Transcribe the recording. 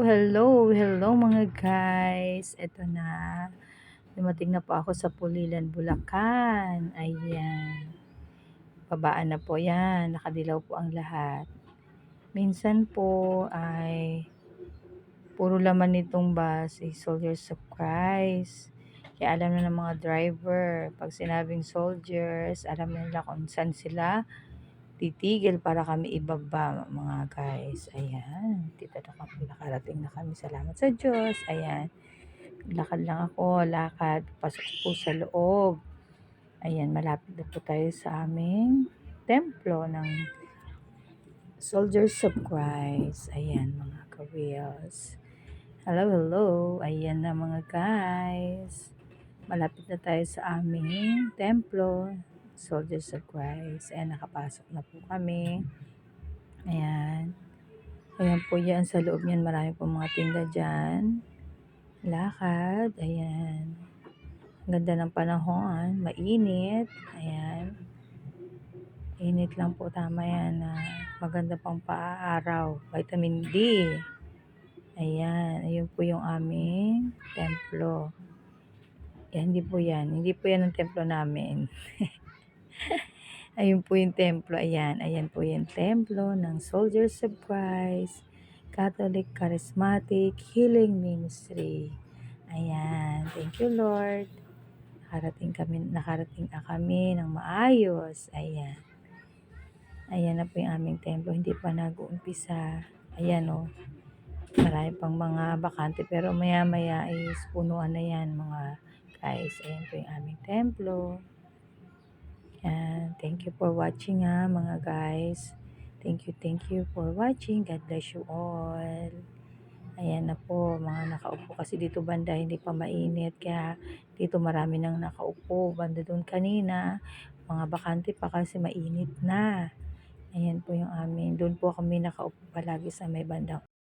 Hello mga guys. Eto na, dumating na po ako sa Pulilan, Bulacan. Ayan, babaan na po yan, nakadilaw po ang lahat. Minsan po ay puro laman nitong bus ay Soldiers of Christ. Kaya alam na ng mga driver, pag sinabing soldiers, alam na nila kung saan sila titigil para kami ibaba mga guys. Ayan, dito na kami, nakarating na kami. Salamat sa Diyos. Ayan, lakad lang ako, lakad. Pasok po sa loob. Ayan, malapit na po tayo sa aming templo ng Soldiers of Christ. Ayan mga ka-wheels. Hello. Ayan na mga guys. Malapit na tayo sa aming templo, Soldiers of Christ. Ayan, nakapasok na po kami. Ayan. Ayan po yan. Sa loob niyan, marami po mga tinda dyan. Lakad. Ayan. Ang ganda ng panahon. Mainit. Ayan. Init lang po. Tama yan. Maganda pang paaraw. Vitamin D. Ayan. Ayun po yung aming templo. Ayan, hindi po yan. Hindi po yan ang templo namin. Ayun po yung templo. Ayan. Ayan po yung templo ng Soldiers of Christ Catholic Charismatic Healing Ministry. Ayan. Thank you, Lord. Nakarating na kami ng maayos. Ayan. Ayan na po yung aming templo. Hindi pa nag-uumpisa. Ayan o. Marami pang mga bakante. Pero maya-maya is punuan na yan mga guys. Ayan po yung aming templo. Ayan. Thank you for watching mga guys. Thank you for watching. God bless you all. Ayan na po, mga nakaupo kasi dito banda hindi pa mainit, kaya dito marami nang nakaupo. Banda doon kanina, mga bakante pa kasi mainit na. Ayan po yung amin. Doon po kami nakaupo palagi sa may bandang